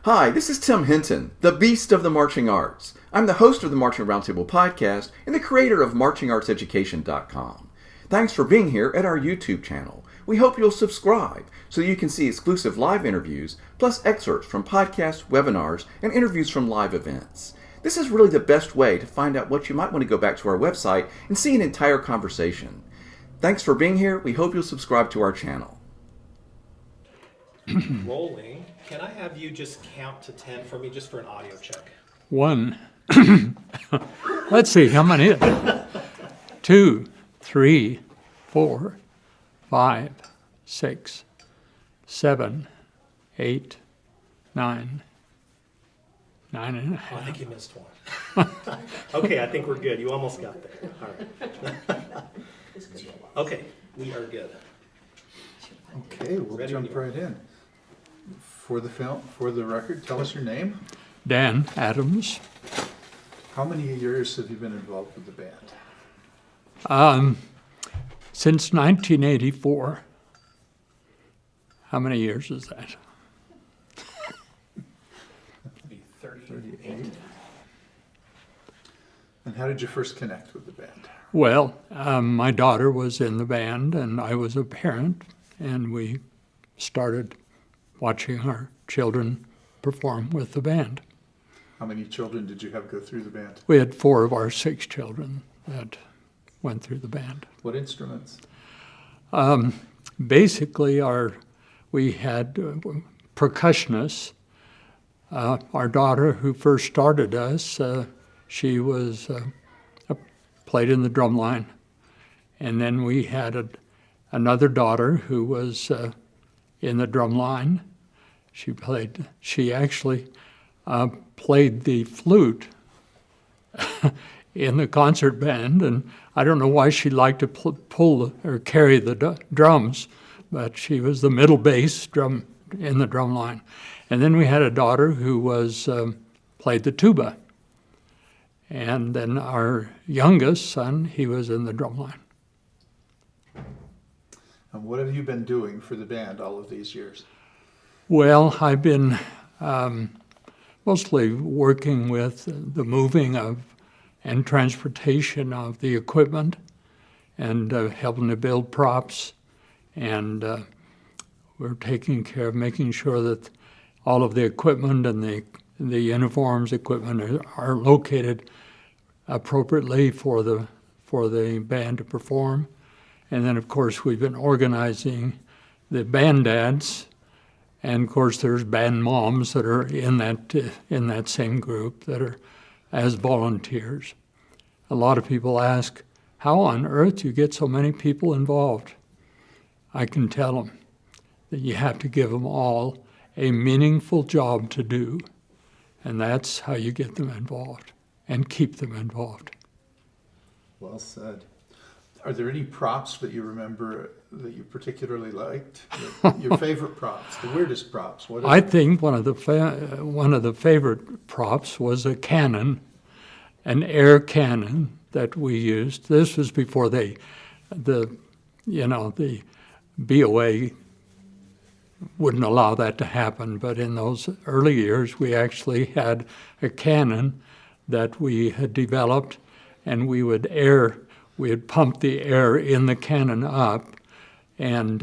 Hi, this is Tim Hinton, the Beast of the Marching Arts. I'm the host of the Marching Roundtable podcast and the creator of MarchingArtsEducation.com. Thanks for being here at our YouTube channel. We hope you'll subscribe so you can see exclusive live interviews, plus excerpts from podcasts, webinars, and interviews from live events. This is really the best way to find out what you might want to go back to our website and see an entire conversation. Thanks for being here. We hope you'll subscribe to our channel. Rolling. Can I have you just count to 10 for me, just for an audio check? 1. Let's see, how many? 2, 3, 4, 5, 6, 7, 8, 9. 9 and a Oh, I half. think you missed one. Okay, I think we're good. You almost got there. All right. Okay, we are good. Okay, we'll Ready jump when you right in. For the record, tell us your name. Dan Adams. How many years have you been involved with the band? Since 1984. How many years is that? Be 38. And how did you first connect with the band? Well, my daughter was in the band, and I was a parent, and we started watching our children perform with the band. How many children did you have go through the band? We had 4 of our 6 children that went through the band. What instruments? Basically, we had percussionists. Our daughter, who first started us, she was played in the drum line, and then we had another daughter who was in the drum line. She actually played the flute in the concert band, and I don't know why she liked to pull or carry the drums, but she was the middle bass drum in the drum line. And then we had a daughter who played the tuba. And then our youngest son, he was in the drum line. And what have you been doing for the band all of these years? Well, I've been mostly working with the moving of and transportation of the equipment and helping to build props. And we're taking care of making sure that all of the equipment and the uniforms equipment are located appropriately for the band to perform. And then, of course, we've been organizing the band dads, and of course, there's band moms that are in that same group that are as volunteers. A lot of people ask, how on earth do you get so many people involved? I can tell them that you have to give them all a meaningful job to do, and that's how you get them involved and keep them involved. Well said. Are there any props that you remember that you particularly liked? Your favorite props, the weirdest props? What I think one of the favorite props was a cannon, an air cannon that we used. This was before the BOA wouldn't allow that to happen, but in those early years we actually had a cannon that we had developed, and we would pump the air in the cannon up, and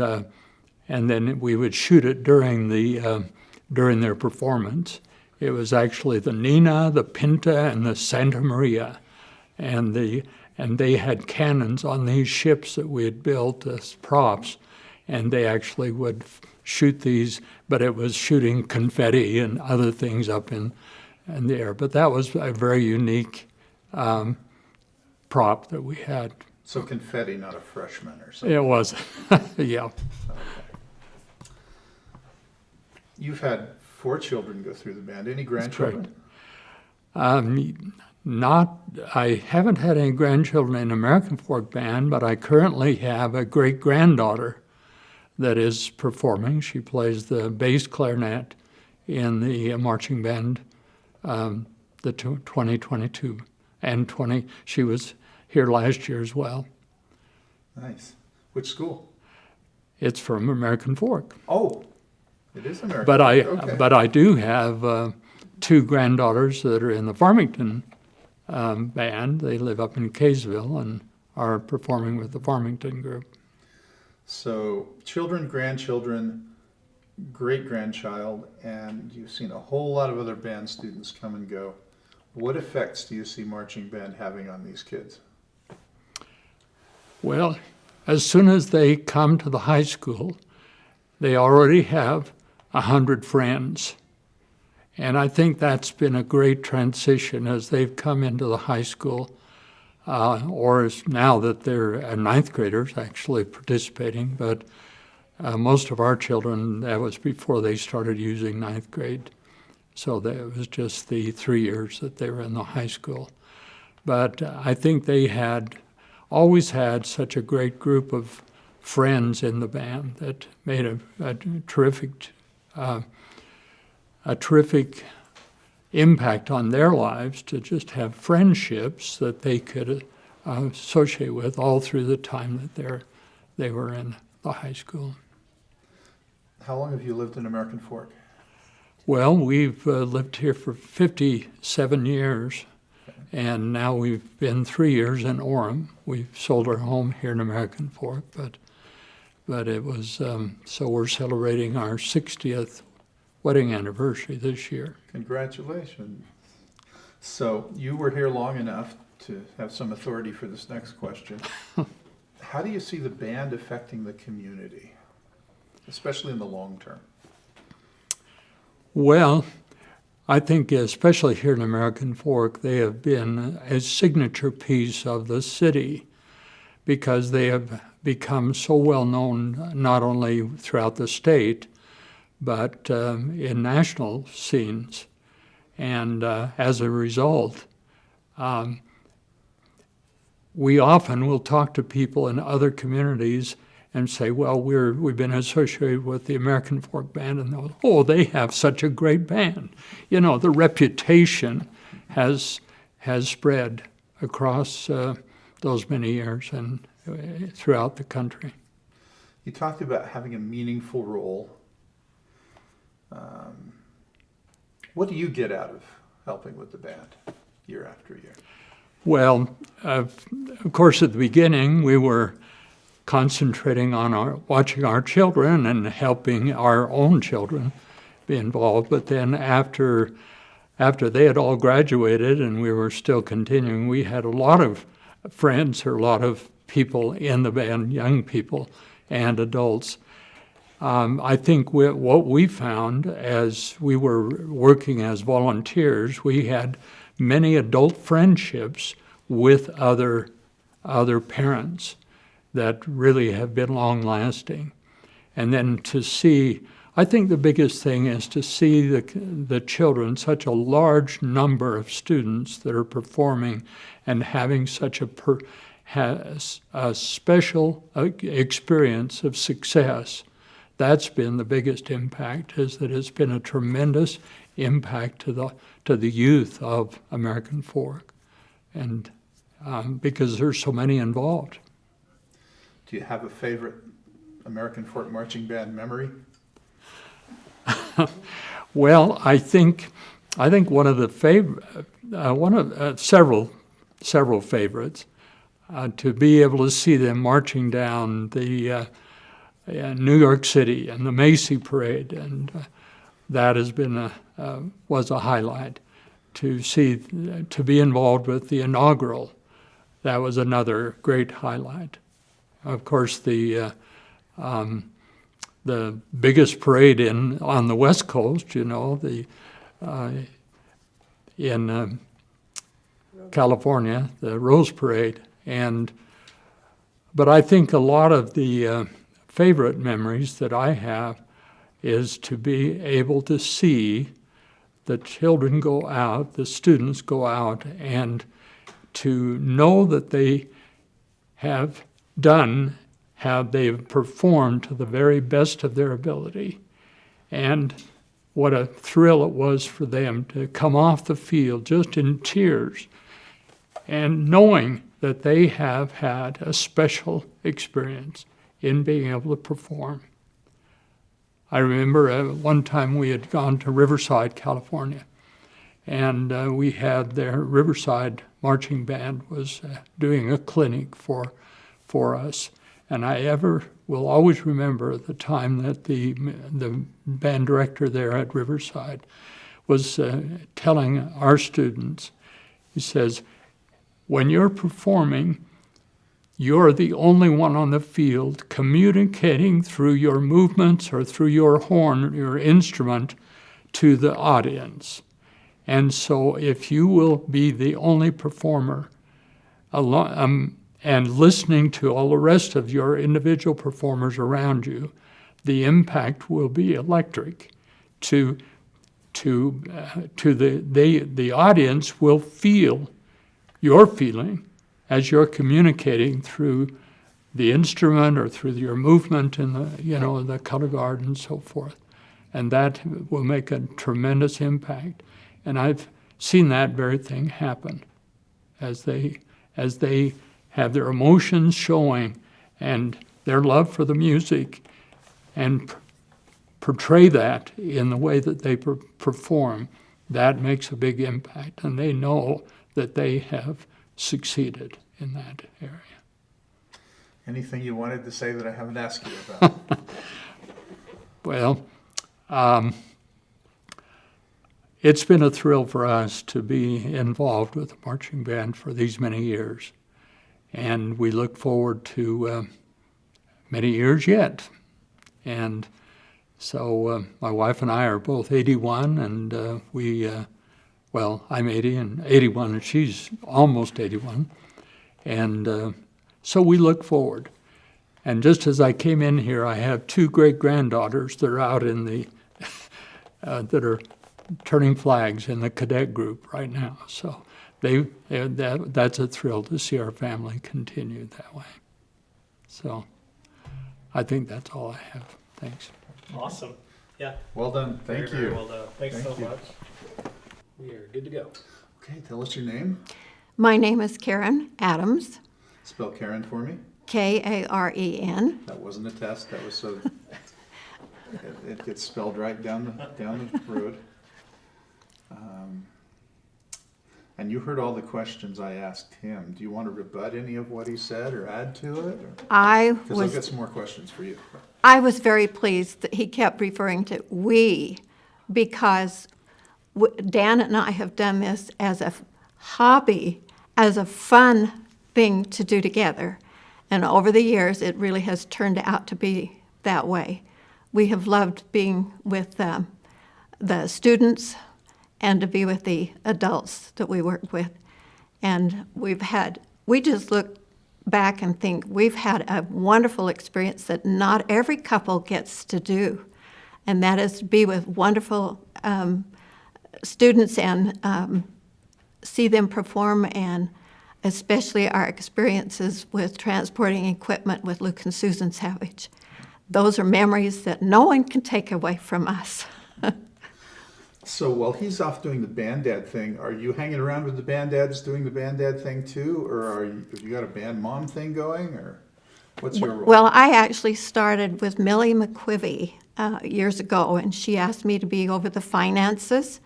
then we would shoot it during their performance. It was actually the Nina, the Pinta, and the Santa Maria, and they had cannons on these ships that we had built as props, and they actually would shoot these, but it was shooting confetti and other things up in the air. But that was a very unique prop that we had. So confetti, not a freshman or something? It was, yeah. Okay. You've had 4 children go through the band. Any grandchildren? I haven't had any grandchildren in American Folk Band, but I currently have a great-granddaughter that is performing. She plays the bass clarinet in the marching band, the 2022 and 20. She was here last year as well. Nice. Which school? It's from American Fork. Oh, It is American. But I do have two granddaughters that are in the Farmington band. They live up in Kaysville and are performing with the Farmington group. So children, grandchildren, great-grandchild, and you've seen a whole lot of other band students come and go. What effects do you see marching band having on these kids? Well, as soon as they come to the high school, they already have 100 friends. And I think that's been a great transition as they've come into the high school, or as now that they're ninth graders actually participating, but most of our children, that was before they started using ninth grade. So that was just the 3 years that they were in the high school. But I think they always had such a great group of friends in the band that made a terrific impact on their lives to just have friendships that they could associate with all through the time that they were in the high school. How long have you lived in American Fork? Well, we've lived here for 57 years, and now we've been 3 years in Orem. We've sold our home here in American Fork, but it was, so we're celebrating our 60th wedding anniversary this year. Congratulations. So you were here long enough to have some authority for this next question. How do you see the band affecting the community, especially in the long term? Well, I think especially here in American Fork, they have been a signature piece of the city because they have become so well known not only throughout the state, but in national scenes. And as a result, we often will talk to people in other communities and say, well, we've been associated with the American Fork Band, and they'll, oh, they have such a great band. You know, the reputation has spread across those many years and throughout the country. You talked about having a meaningful role. What do you get out of helping with the band year after year? Well, of course, at the beginning, we were concentrating on watching our children and helping our own children be involved. But then after they had all graduated and we were still continuing, we had a lot of friends or a lot of people in the band, young people and adults. I think what we found as we were working as volunteers, we had many adult friendships with other parents that really have been long-lasting. And then to see, I think the biggest thing is to see the children, such a large number of students that are performing and having such a special experience of success. That's been the biggest impact, is that it's been a tremendous impact to the youth of American Fork, and because there's so many involved. Do you have a favorite American Fork Marching Band memory? Well, I think one of the several favorites, to be able to see them marching down the New York City and the Macy Parade, and that has been was a highlight. To be involved with the inaugural, that was another great highlight. Of course, the biggest parade on the West Coast, you know, in California, the Rose Parade, but I think a lot of the favorite memories that I have is to be able to see the children go out, the students go out, and to know that they have they've performed to the very best of their ability. And what a thrill it was for them to come off the field just in tears and knowing that they have had a special experience in being able to perform. I remember one time we had gone to Riverside, California, and we had their Riverside marching band was doing a clinic for us. And I will always remember the time that the band director there at Riverside was telling our students, he says, when you're performing, you're the only one on the field communicating through your movements or through your horn, your instrument, to the audience. And so if you will be the only performer and listening to all the rest of your individual performers around you, the impact will be electric. The audience will feel your feeling as you're communicating through the instrument or through your movement in the color guard and so forth. And that will make a tremendous impact. And I've seen that very thing happen as they have their emotions showing and their love for the music and portray that in the way that they perform. That makes a big impact, and they know that they have succeeded in that area. Anything you wanted to say that I haven't asked you about? Well, it's been a thrill for us to be involved with the marching band for these many years. And we look forward to many years yet. And so my wife and I are both 81, and I'm 80 and 81, and she's almost 81. And so we look forward. And just as I came in here, I have 2 great-granddaughters that are out in the, that are turning flags in the cadet group right now. So that's a thrill to see our family continue that way. So I think that's all I have. Thanks. Awesome. Yeah. Well done. Thank Very, you. very well done. Thanks so Thank you. much. We are good to go. Okay, tell us your name. My name is Karen Adams, Spell Karen for me. Karen. That wasn't a test. That was so it gets spelled right down the road. And you heard all the questions I asked him. Do you want to rebut any of what he said or add to it? Because I've got some more questions for you. I was very pleased that he kept referring to we, because Dan and I have done this as a hobby, as a fun thing to do together. And over the years, it really has turned out to be that way. We have loved being with the students and to be with the adults that we work with. And we just look back and think we've had a wonderful experience that not every couple gets to do. And that is to be with wonderful students and see them perform, and especially our experiences with transporting equipment with Luke and Susan Savage. Those are memories that no one can take away from us. So while he's off doing the Bandad thing, are you hanging around with the Bandads doing the Bandad thing too? Or have you got a band mom thing going? Or what's your role? Well, I actually started with Millie McQuivey years ago, and she asked me to be over the finances.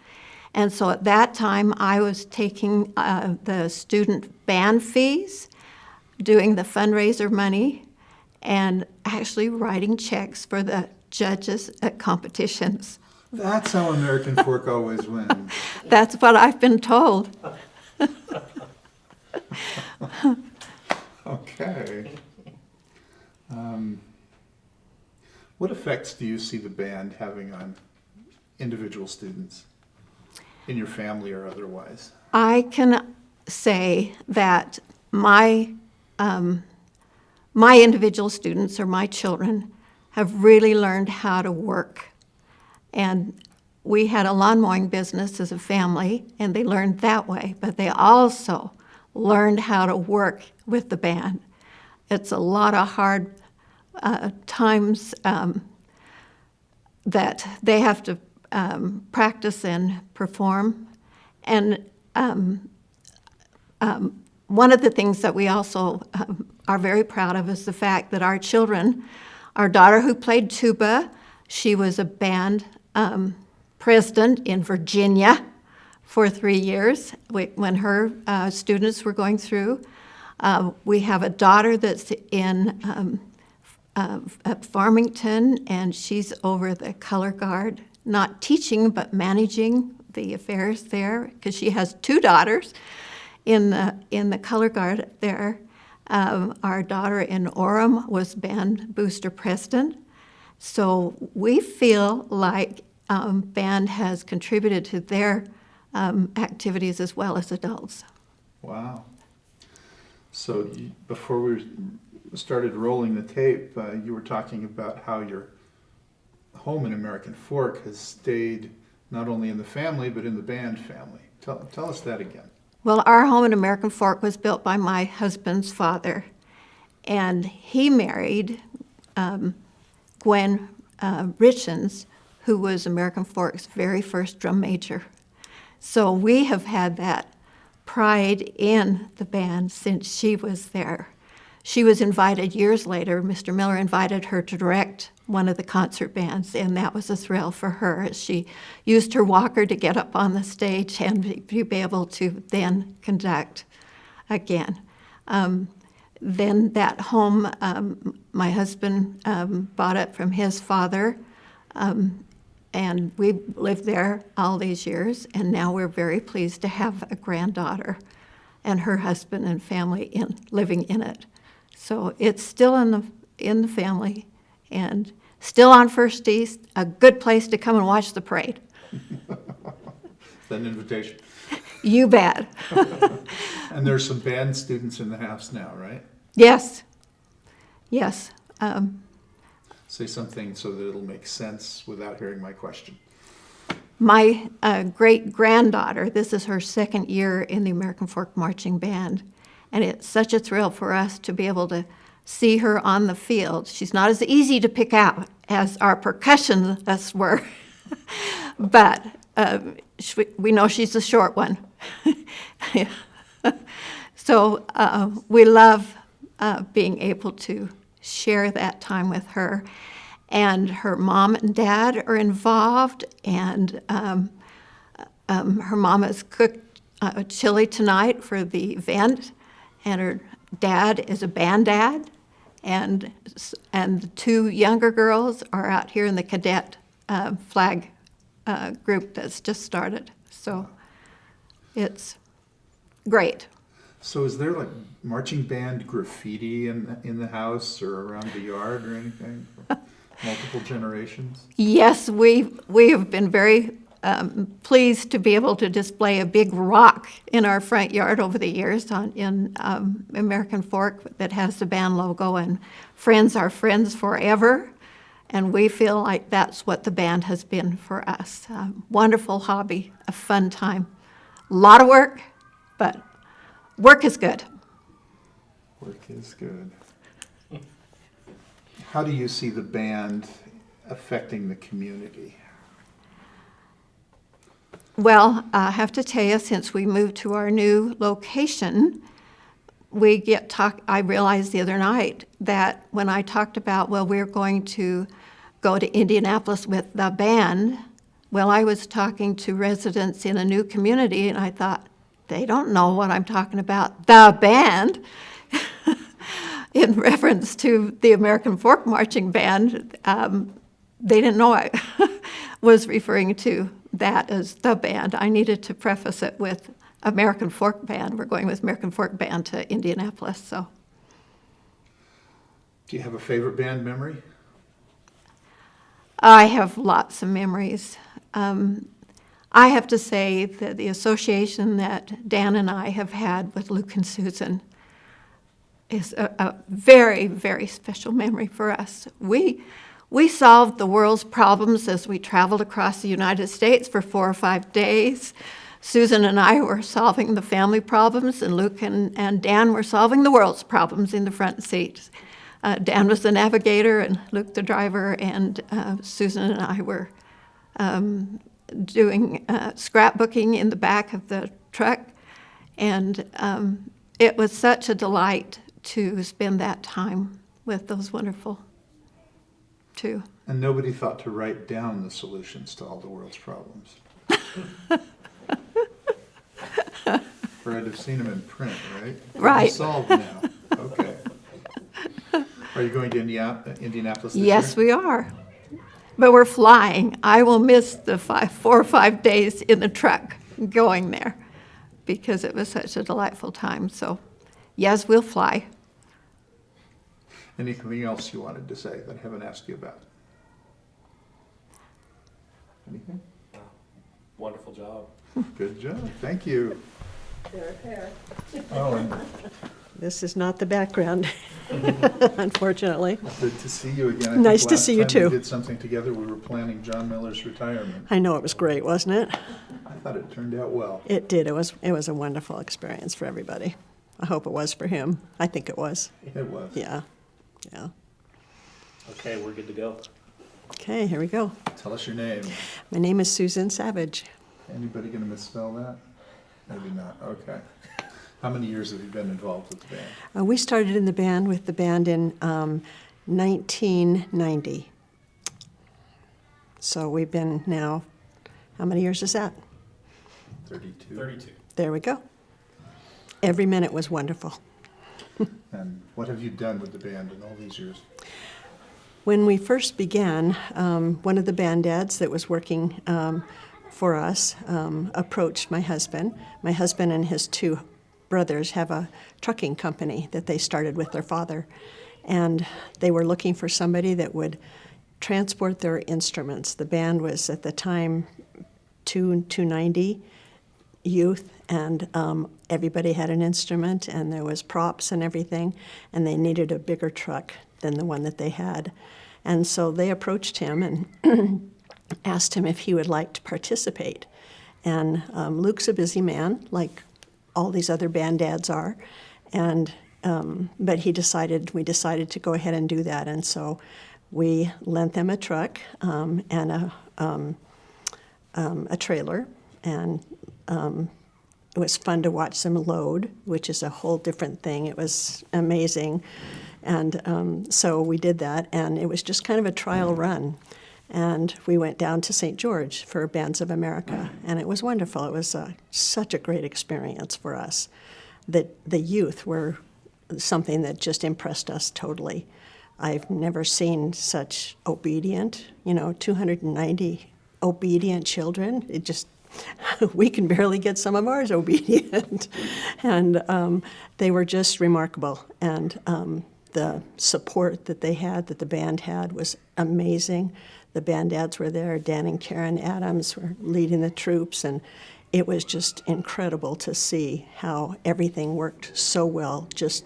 And so at that time, I was taking the student band fees, doing the fundraiser money, and actually writing checks for the judges at competitions. That's how American Fork always wins. That's what I've been told. Okay. What effects do you see the band having on individual students in your family or otherwise? I can say that my individual students, or my children, have really learned how to work. And we had a lawn mowing business as a family, and they learned that way, but they also learned how to work with the band. It's a lot of hard times that they have to practice and perform. And one of the things that we also are very proud of is the fact that our children, our daughter who played tuba, She was a band president in Virginia for 3 years when her students were going through. We have a daughter that's in at Farmington, and she's over the color guard, not teaching but managing the affairs there, because she has 2 daughters in the color guard there. Our daughter in Orem was band booster president. So we feel like band has contributed to their activities as well as adults. Wow. So before we started rolling the tape, you were talking about how your home in American Fork has stayed not only in the family, but in the band family. Tell us that again. Well, our home in American Fork was built by my husband's father, and he married Gwen Richens, who was American Fork's very first drum major. So we have had that pride in the band since she was there. She was invited years later. Mr. Miller invited her to direct one of the concert bands, and that was a thrill for her as she used her walker to get up on the stage and be able to then conduct again. Then that home, my husband bought it from his father, and we lived there all these years, and now we're very pleased to have a granddaughter and her husband and family living in it. So it's still in the family, and still on First East, a good place to come and watch the parade. Is that an invitation? You bet. And there's some band students in the house now, right? Yes. Yes. Say something so that it'll make sense without hearing my question. My great-granddaughter, this is her second year in the American Fork Marching Band, and it's such a thrill for us to be able to see her on the field. She's not as easy to pick out as our percussionists were, but we know she's the short one. So we love being able to share that time with her. And her mom and dad are involved, and her mom has cooked chili tonight for the event, and her dad is a band dad, and the 2 younger girls are out here in the cadet flag group that's just started. So it's great. So is there like marching band graffiti in the house or around the yard or anything for multiple generations? Yes, we have been very pleased to be able to display a big rock in our front yard over the years in American Fork that has the band logo and "Friends are friends forever," and we feel like that's what the band has been for us. Wonderful hobby, a fun time, a lot of work, but work is good. Work is good. How do you see the band affecting the community? Well, I have to tell you, since we moved to our new location, I realized the other night that when I talked about, well, we're going to go to Indianapolis with the band, well, I was talking to residents in a new community, and I thought, they don't know what I'm talking about, the band, in reference to the American Fork Marching Band. They didn't know I was referring to that as the band. I needed to preface it with American Fork Band. We're going with American Fork Band to Indianapolis. So, Do you have a favorite band memory? I have lots of memories. I have to say that the association that Dan and I have had with Luke and Susan is a very, very special memory for us. We solved the world's problems as we traveled across the United States for 4 or 5 days. Susan and I were solving the family problems, and Luke and Dan were solving the world's problems in the front seats. Dan was the navigator, and Luke the driver, and Susan and I were doing scrapbooking in the back of the truck. And it was such a delight to spend that time with those wonderful too. And nobody thought to write down the solutions to all the world's problems. Or I'd have seen them in print, right? Right. They're solved now. Okay. Are you going to Indianapolis this Yes, year? we are. But we're flying. I will miss the 4 or 5 days in the truck going there because it was such a delightful time. So, yes, we'll fly. Anything else you wanted to say that I haven't asked you about? Anything? Wonderful job. Good job. Thank you. Oh, and This is not the background, unfortunately. good to see you again. I think Nice to see you, last time too. we did something together, we were planning John Miller's retirement. I know it was great, wasn't it? I thought it turned out well. It did. It was a wonderful experience for everybody. I hope it was for him. I think it was. It was. Yeah. Yeah. Okay, we're good to go. Okay, here we go. Tell us your name. My name is Susan Savage. Anybody going to misspell that? Maybe not. Okay. How many years have you been involved with the band? We started in the band with the band in 1990. So we've been now, how many years is that? 32. 32. There we go. Every minute was wonderful. And what have you done with the band in all these years? When we first began, one of the band dads that was working for us approached my husband. My husband and his two brothers have a trucking company that they started with their father. And they were looking for somebody that would transport their instruments. The band was at the time 290 youth, and everybody had an instrument, and there was props and everything, and they needed a bigger truck than the one that they had. And so they approached him and asked him if he would like to participate. And Luke's a busy man, like all these other band dads are, and but we decided to go ahead and do that. And so we lent them a truck and a trailer, and it was fun to watch them load, which is a whole different thing. It was amazing. And so we did that, and it was just kind of a trial run. And we went down to St. George for Bands of America, and it was wonderful. It was such a great experience for us. The youth were something that just impressed us totally. I've never seen such obedient, 290 obedient children. It just, we can barely get some of ours obedient. And they were just remarkable. And the support that they had, that the band had, was amazing. The band dads were there. Dan and Karen Adams were leading the troops, and it was just incredible to see how everything worked so well, just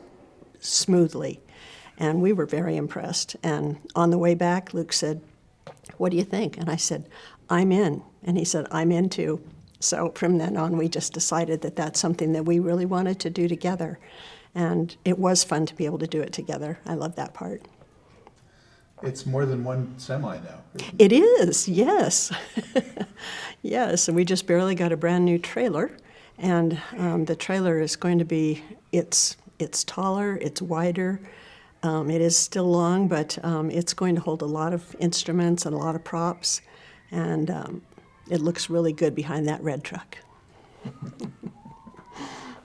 smoothly. And we were very impressed. And on the way back, Luke said, "What do you think?" And I said, "I'm in." And he said, "I'm in too." So from then on, we just decided that that's something that we really wanted to do together. And it was fun to be able to do it together. I love that part. It's more than one semi now. It is, yes. Yes, and we just barely got a brand new trailer. And the trailer is going to be, it's taller, it's wider. It is still long, but it's going to hold a lot of instruments and a lot of props. And it looks really good behind that red truck.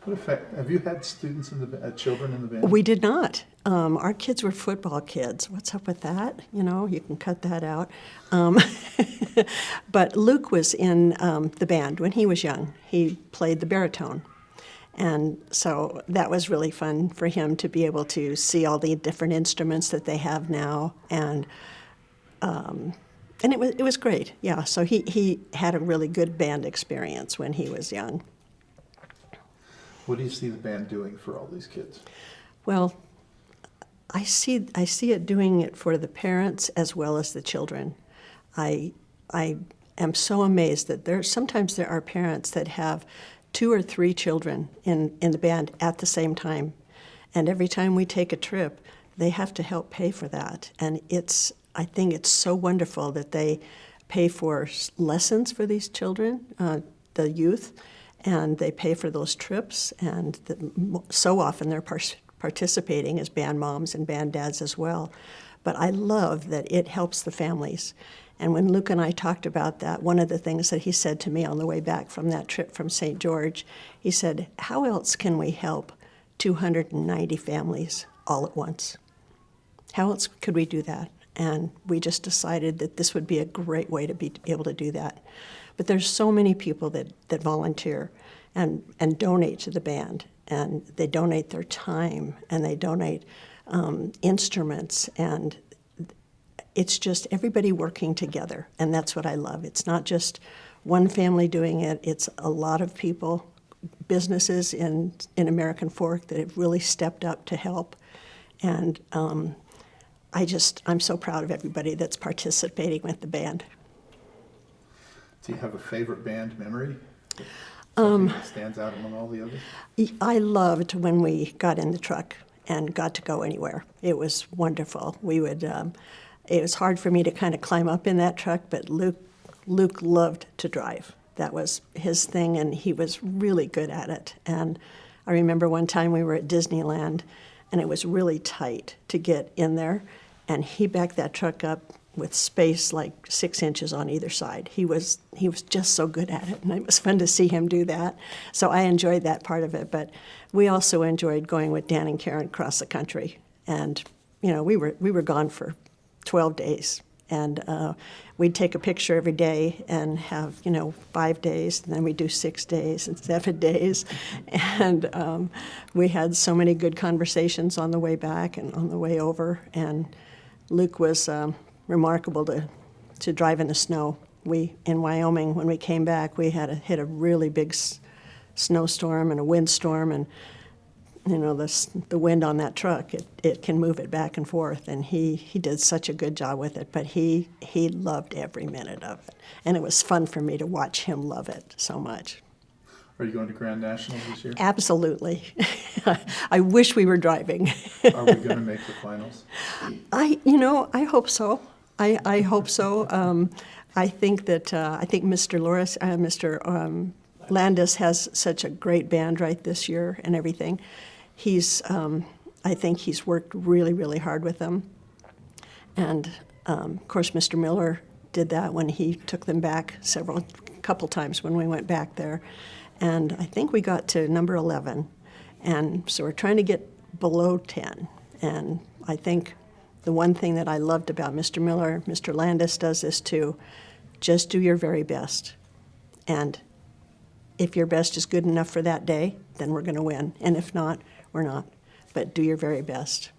What effect, have you had students children in the band? We did not. Our kids were football kids. What's up with that? You can cut that out. But Luke was in the band when he was young. He played the baritone. And so that was really fun for him to be able to see all the different instruments that they have now. And it was great. Yeah, so he had a really good band experience when he was young. What do you see the band doing for all these kids? Well, I see it doing it for the parents as well as the children. I am so amazed that sometimes there are parents that have 2 or 3 children in the band at the same time. And every time we take a trip, they have to help pay for that. And I think it's so wonderful that they pay for lessons for these children, the youth, and they pay for those trips. And so often they're participating as band moms and band dads as well. but I love that it helps the families. And when Luke and I talked about that, one of the things that he said to me on the way back from that trip from St. George, he said, how else can we help 290 families all at once? How else could we do that? And we just decided that this would be a great way to be able to do that. But there's so many people that volunteer and donate to the band, and they donate their time, and they donate instruments, and it's just everybody working together, and that's what I love. It's not just one family doing it, it's a lot of people, businesses in American Fork that have really stepped up to help, and I'm so proud of everybody that's participating with the band. Do you have a favorite band memory? Something that stands out among all the others? I loved when we got in the truck and got to go anywhere. It was wonderful. We would. It was hard for me to kind of climb up in that truck, but Luke loved to drive. That was his thing, and he was really good at it. And I remember one time we were at Disneyland, and it was really tight to get in there, and he backed that truck up with space like 6 inches on either side. He was just so good at it, and it was fun to see him do that. So I enjoyed that part of it, but we also enjoyed going with Dan and Karen across the country. And, you know, we were gone for 12 days, and we'd take a picture every day and have, 5 days, and then we'd do 6 days and 7 days. And we had so many good conversations on the way back and on the way over, and Luke was remarkable to drive in the snow. In Wyoming, when we came back, we had hit a really big snowstorm and a windstorm, and the wind on that truck, it can move it back and forth, and he did such a good job with it, but he loved every minute of it, and it was fun for me to watch him love it so much. Are you going to Grand Nationals this year? Absolutely. I wish we were driving. Are we going to make the finals? I hope so. I hope so. I think Mr. Landis has such a great band right this year and everything. I think he's worked really, really hard with them. And, of course, Mr. Miller did that when he took them back couple times when we went back there. And I think we got to number 11. And so we're trying to get below 10. And I think the one thing that I loved about Mr. Miller, Mr. Landis does this too, just do your very best. And if your best is good enough for that day, then we're going to win. And if not, we're not. But do your very best.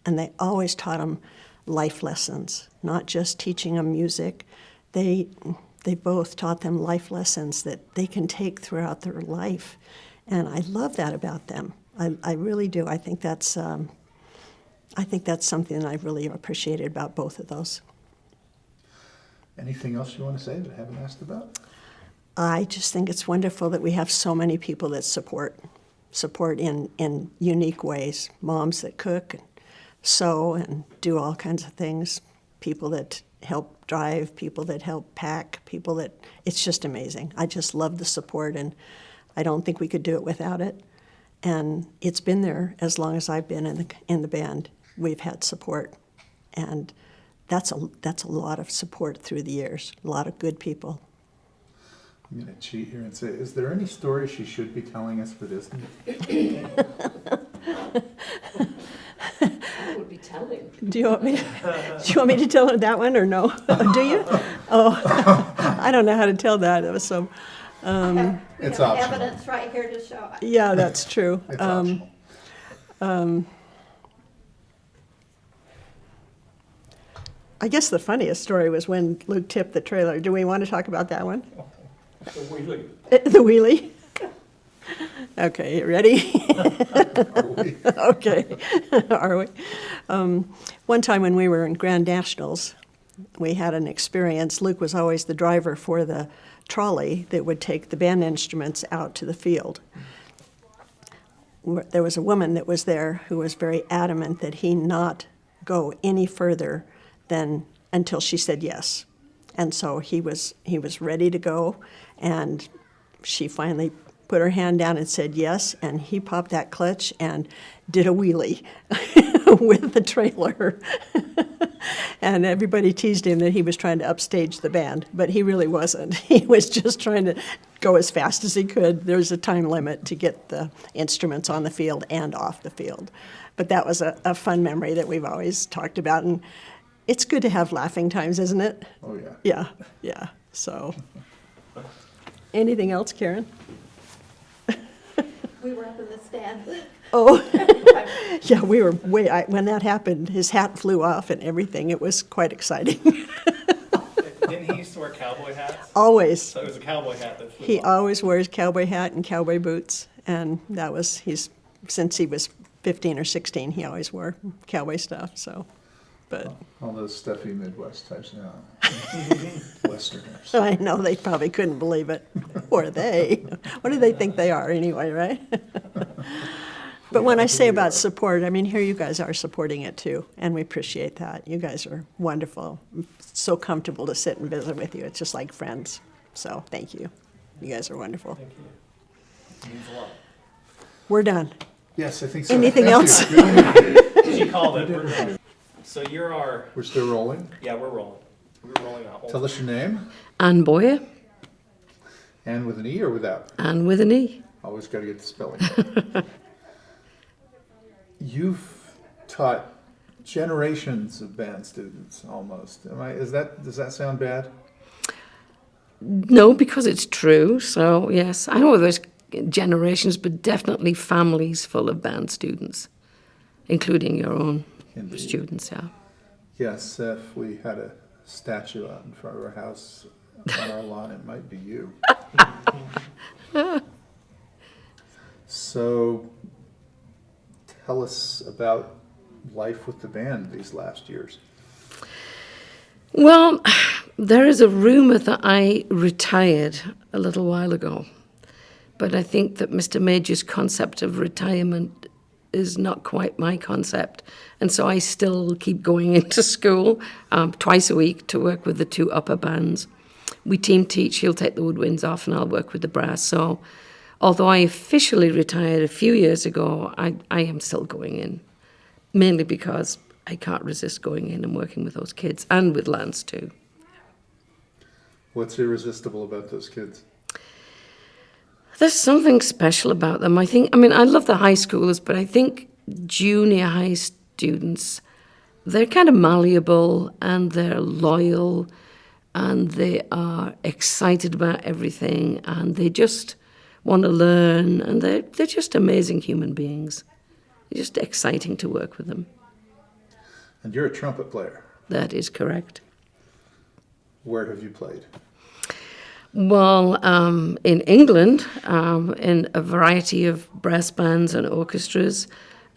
And they always taught them life lessons, not just teaching them music. They both taught them life lessons that they can take throughout their life. And I love that about them. I really do. I think that's something that I've really appreciated about both of those. Anything else you want to say that I haven't asked about? I just think it's wonderful that we have so many people that support in unique ways. Moms that cook and sew and do all kinds of things. People that help drive, people that help pack, it's just amazing. I just love the support, and I don't think we could do it without it. And it's been there as long as I've been in the band. We've had support, and that's a lot of support through the years. A lot of good people. I'm going to cheat here and say, is there any story she should be telling us for Disney? I would be telling. Do you want me to tell her that one or no? Do you? Oh, I don't know how to tell that. It was so. It's optional. Evidence right here to show it. Yeah, that's true. It's optional. I guess the funniest story was when Luke tipped the trailer. Do we want to talk about that one? The wheelie. The wheelie? Okay, you ready? Are we? Okay, are we? One time when we were in Grand Nationals, we had an experience. Luke was always the driver for the trolley that would take the band instruments out to the field. There was a woman that was there who was very adamant that he not go any further than until she said yes. And so he was ready to go, and she finally put her hand down and said yes, and he popped that clutch and did a wheelie with the trailer. And everybody teased him that he was trying to upstage the band, but he really wasn't. He was just trying to go as fast as he could. There was a time limit to get the instruments on the field and off the field. But that was a fun memory that we've always talked about. And it's good to have laughing times, isn't it? Oh, yeah. Yeah, yeah. So, anything else, Karen? We were up in the stands. Oh, yeah, we were when that happened, his hat flew off and everything. It was quite exciting. Didn't he used to wear cowboy hats? Always. So it was a cowboy hat that flew He off. always wears cowboy hat and cowboy boots, and that was since he was 15 or 16, he always wore cowboy stuff. So, but All those stuffy Midwest types now. Westerners. I know they probably couldn't believe it, or they. What do they think they are anyway, right? But when I say about support, I mean, here you guys are supporting it too, and we appreciate that. You guys are wonderful. It's so comfortable to sit and visit with you. It's just like friends. So thank you. You guys are wonderful. Thank you. It means a lot. We're done. Yes, I think so. Anything Thank else? you. She called it. We're done. So you're our, We're still rolling. yeah, we're rolling. We're rolling out. Tell us your name, Ann Boyer, and with an E or without? Ann with an E. Always got to get the spelling right. You've taught generations of band students almost. Does that sound bad? No, because it's true. So, yes, I know there's generations, but definitely families full of band students, including your own Indeed. students, yeah. Yes, if we had a statue out in front of our house on our lawn, it might be you. So, tell us about life with the band these last years. Well, there is a rumour that I retired a little while ago, but I think that Mr. Major's concept of retirement is not quite my concept, and so I still keep going into school twice a week to work with the two upper bands. We team teach, he'll take the woodwinds off and I'll work with the brass. So although I officially retired a few years ago, I am still going in, mainly because I can't resist going in and working with those kids, and with Lance too. What's irresistible about those kids? There's something special about them. I mean, I love the high schoolers, but I think junior high students, they're kind of malleable and they're loyal and they are excited about everything and they just want to learn, and they're just amazing human beings. It's just exciting to work with them. And you're a trumpet player. That is correct. Where have you played? Well, in England, in a variety of brass bands and orchestras.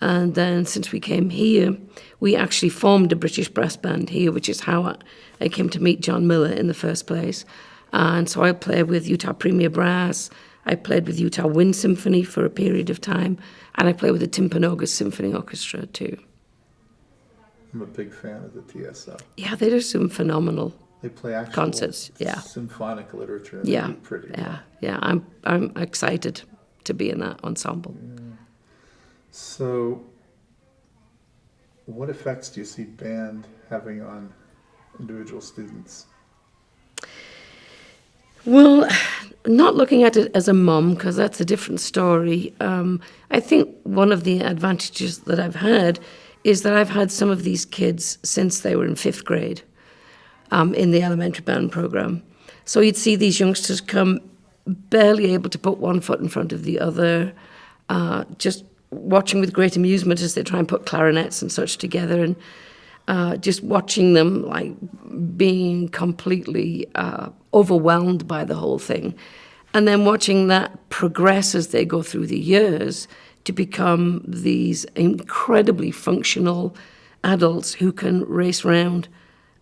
And then since we came here, we actually formed a British brass band here, which is how I came to meet John Miller in the first place. And so I played with Utah Premier Brass. I played with Utah Wind Symphony for a period of time. And I played with the Timpanogos Symphony Orchestra too. I'm a big fan of the TSO. Yeah, they do some phenomenal. They play actual Concerts, yeah. symphonic literature. And Yeah, they do pretty yeah, well. yeah. I'm excited to be in that ensemble. So, what effects do you see band having on individual students? Well, not looking at it as a mum, because that's a different story. I think one of the advantages that I've had is that I've had some of these kids since they were in 5th grade in the elementary band program. So you'd see these youngsters come barely able to put one foot in front of the other, just watching with great amusement as they try and put clarinets and such together, and just watching them like being completely overwhelmed by the whole thing. And then watching that progress as they go through the years to become these incredibly functional adults who can race around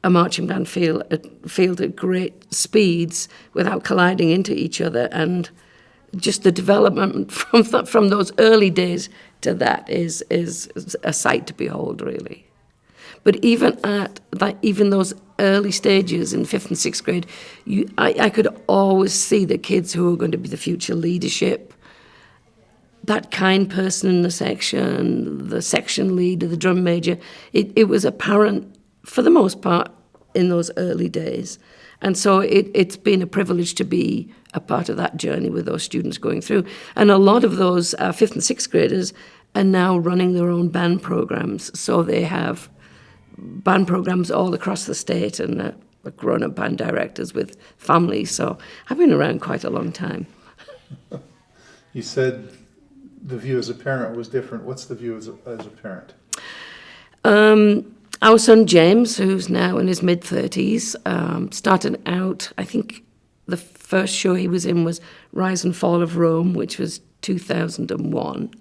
a marching band field at great speeds without colliding into each other. And just the development from those early days to that is a sight to behold, really. But even at even those early stages in 5th and 6th grade, I could always see the kids who were going to be the future leadership that kind person in the section leader, the drum major, it was apparent for the most part in those early days. And so it's been a privilege to be a part of that journey with those students going through. And a lot of those 5th and 6th graders are now running their own band programs. So they have band programs all across the state and grown-up band directors with families. So I've been around quite a long time. You said the view as a parent was different. What's the view as a parent? Our son James, who's now in his mid-30s, started out, I think the first show he was in was Rise and Fall of Rome, which was 2001.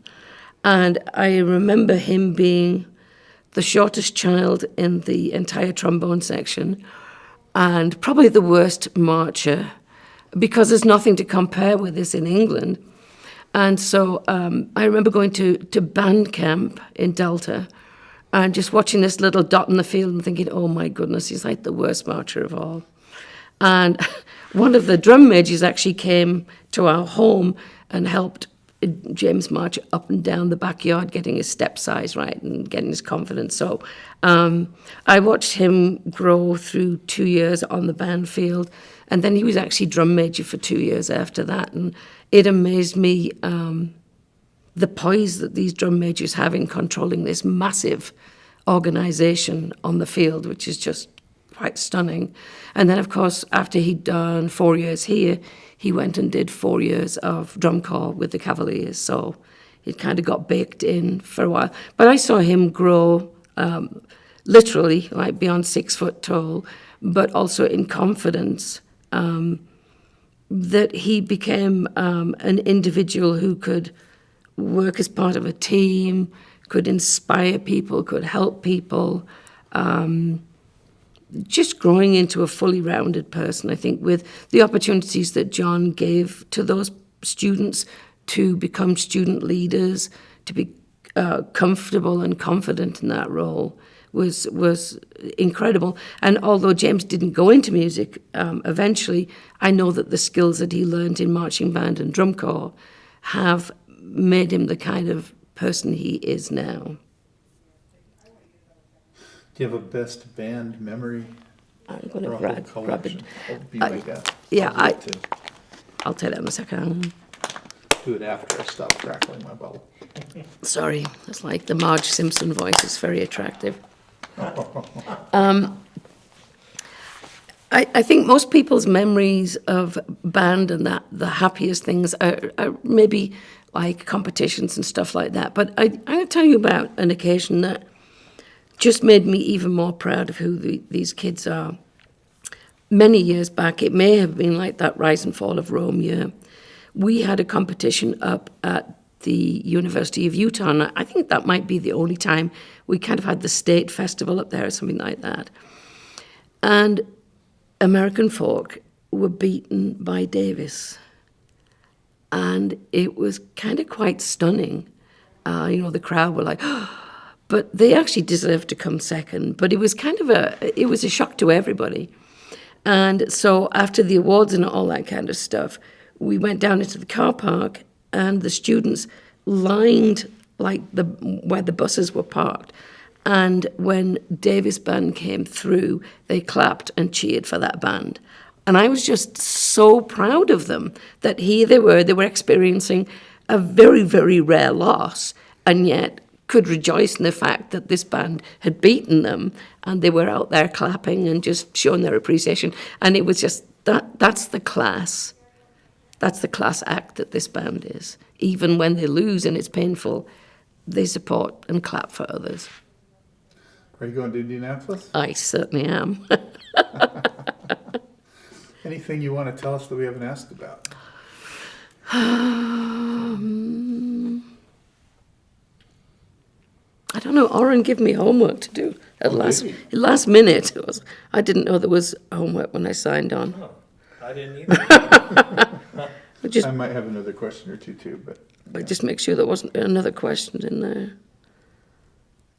And I remember him being the shortest child in the entire trombone section and probably the worst marcher because there's nothing to compare with this in England. And so I remember going to band camp in Delta and just watching this little dot in the field and thinking, oh my goodness, he's like the worst marcher of all. And one of the drum majors actually came to our home and helped James march up and down the backyard, getting his step size right and getting his confidence. So I watched him grow through 2 years on the band field, and then he was actually drum major for 2 years after that. And it amazed me the poise that these drum majors have in controlling this massive organization on the field, which is just quite stunning. And then, of course, after he'd done 4 years here, he went and did 4 years of drum corps with the Cavaliers. So it kind of got baked in for a while. But I saw him grow literally, like beyond 6 foot tall, but also in confidence, that he became an individual who could work as part of a team, could inspire people, could help people, just growing into a fully rounded person, I think, with the opportunities that John gave to those students to become student leaders, to be comfortable and confident in that role was incredible. And although James didn't go into music eventually, I know that the skills that he learned in marching band and drum corps have made him the kind of person he is now. Do you have a best band memory? I'm going or to a grab whole it. collection? Be like that. Yeah, I'll do it too. I'll tell you that in a second. Do it after I stop crackling my bubble. Sorry, it's like the Marge Simpson voice is very attractive. I think most people's memories of band and that the happiest things are maybe like competitions and stuff like that. But I'm going to tell you about an occasion that just made me even more proud of who these kids are. Many years back, it may have been like that Rise and Fall of Rome year, we had a competition up at the University of Utah, and I think that might be the only time we kind of had the state festival up there or something like that. And American folk were beaten by Davis. And it was kind of quite stunning. The crowd were like, oh, but they actually deserved to come second. But it was kind of a shock to everybody. And so after the awards and all that kind of stuff, we went down into the car park and the students lined like where the buses were parked. And when Davis Band came through, they clapped and cheered for that band. And I was just so proud of them that here they were experiencing a very, very rare loss, and yet could rejoice in the fact that this band had beaten them, and they were out there clapping and just showing their appreciation. And it was just, that's the class. That's the class act that this band is. Even when they lose and it's painful, they support and clap for others. Are you going to Indianapolis? I certainly am. Anything you want to tell us that we haven't asked about? I don't know. Oren gave me homework to do at did last minute. I didn't know there was homework when I signed on. Oh, I didn't either. I might have another question or two too, but Just make sure there wasn't another question in there.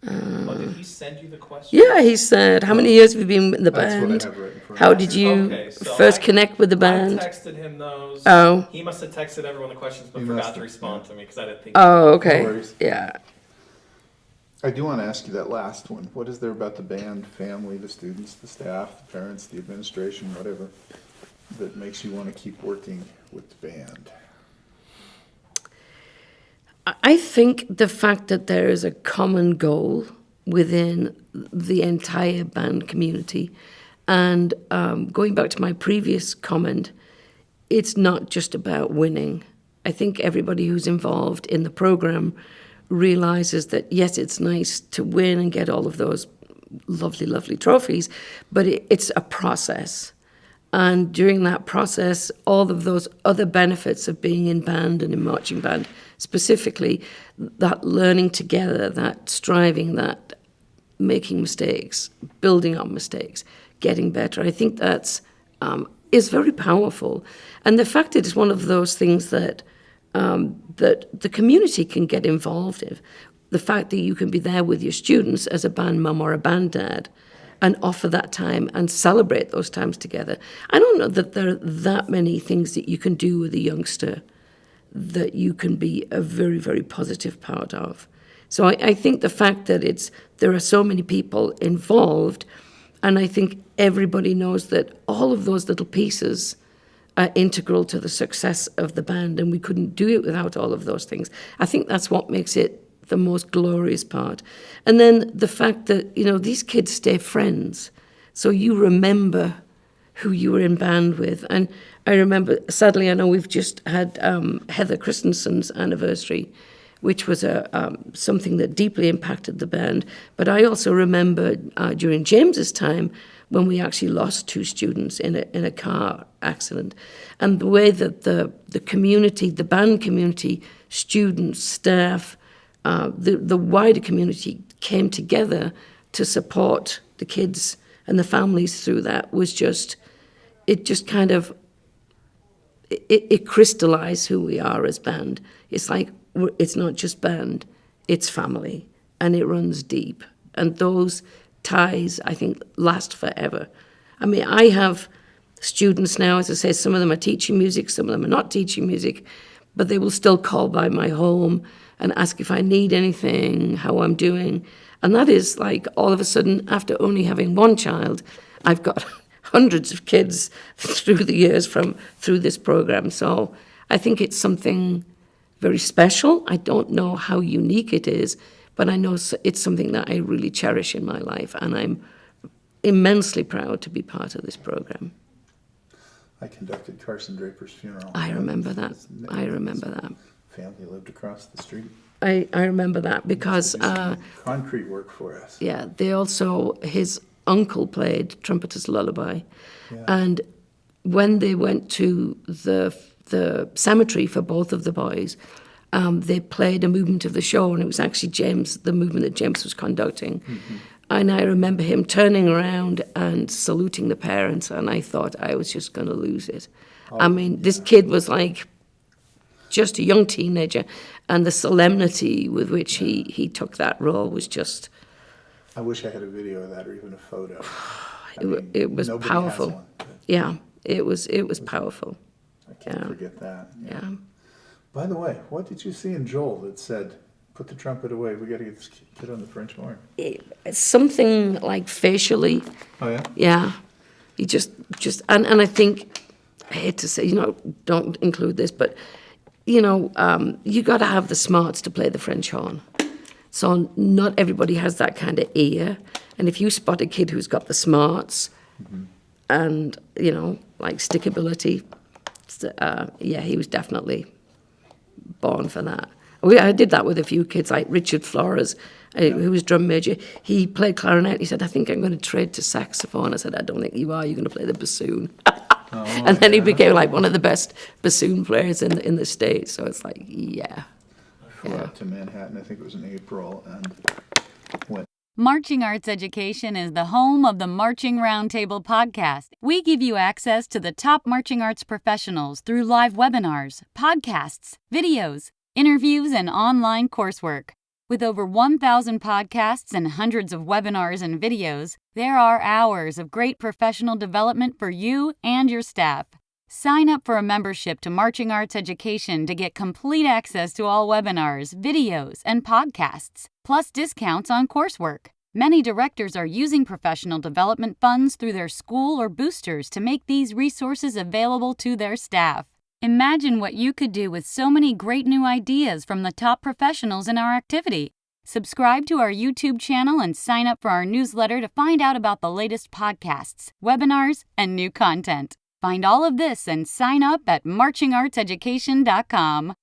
Did he send you the question? Yeah, he said, how many years have you been in the That's what I band? have written for How him. did you Okay, so first I- connect with the band? I texted him those. Oh. He must have texted everyone the questions, but He forgot must to have, respond to me because I didn't think. Oh, okay. No worries. Yeah. I do want to ask you that last one. What is there about the band, family, the students, the staff, the parents, the administration, whatever, that makes you want to keep working with the band? I think the fact that there is a common goal within the entire band community, and going back to my previous comment, it's not just about winning. I think everybody who's involved in the program realizes that, yes, it's nice to win and get all of those lovely, lovely trophies, but it's a process. And during that process, all of those other benefits of being in band and in marching band, specifically, that learning together, that striving, that making mistakes, building on mistakes, getting better, I think that's is very powerful. And the fact that it's one of those things that that the community can get involved in, the fact that you can be there with your students as a band mum or a band dad, and offer that time and celebrate those times together. I don't know that there are that many things that you can do with a youngster that you can be a very, very positive part of. So I think the fact that there are so many people involved, and I think everybody knows that all of those little pieces are integral to the success of the band, and we couldn't do it without all of those things. I think that's what makes it the most glorious part. And then the fact that, these kids stay friends. So you remember who you were in band with. And I remember, sadly, I know we've just had Heather Christensen's anniversary, which was something that deeply impacted the band. But I also remember during James's time when we actually lost 2 students in a car accident. And the way that the community, the band community, students, staff, the wider community came together to support the kids and the families through that was it crystallized who we are as band. It's like, it's not just band, it's family, and it runs deep. And those ties, I think, last forever. I mean, I have students now, as I say, some of them are teaching music, some of them are not teaching music, but they will still call by my home and ask if I need anything, how I'm doing. And that is like, all of a sudden, after only having one child, I've got hundreds of kids through the years through this program. So I think it's something very special. I don't know how unique it is, but I know it's something that I really cherish in my life, and I'm immensely proud to be part of this program. I conducted Carson Draper's funeral. I remember that. I remember that. Family lived across the street. I remember that because Concrete work for us. yeah, his uncle played Trumpeter's Lullaby, Yeah. and when they went to the cemetery for both of the boys, they played a movement of the show, and it was actually the movement that James was conducting. Mm-hmm. And I remember him turning around and saluting the parents, and I thought I was just going to lose it. This kid was like just a young teenager, and the solemnity with which he took that role was just... I wish I had a video of that or even a photo. It was nobody powerful. has one, but Yeah, it was powerful. I can't Yeah. forget that. Yeah. By the way, what did you see in Joel that said, put the trumpet away, we got to get this kid on the French horn? It's something like facially. Oh, yeah? Yeah. He just and I think, I hate to say, don't include this, but, you got to have the smarts to play the French horn. So not everybody has that kind of ear. And if you spot a kid who's got the smarts and, like stickability, he was definitely born for that. I did that with a few kids, like Richard Flores, who was drum major. He played clarinet. He said, I think I'm going to trade to saxophone. I said, I don't think you are. You're going to play the bassoon. And then he became like one of the best bassoon players in the States. So it's like, yeah. I flew out to Manhattan, I think it was in April, and went. Marching Arts Education is the home of the Marching Roundtable podcast. We give you access to the top marching arts professionals through live webinars, podcasts, videos, interviews, and online coursework. With over 1,000 podcasts and hundreds of webinars and videos, there are hours of great professional development for you and your staff. Sign up for a membership to Marching Arts Education to get complete access to all webinars, videos, and podcasts, plus discounts on coursework. Many directors are using professional development funds through their school or boosters to make these resources available to their staff. Imagine what you could do with so many great new ideas from the top professionals in our activity. Subscribe to our YouTube channel and sign up for our newsletter to find out about the latest podcasts, webinars, and new content. Find all of this and sign up at marchingartseducation.com.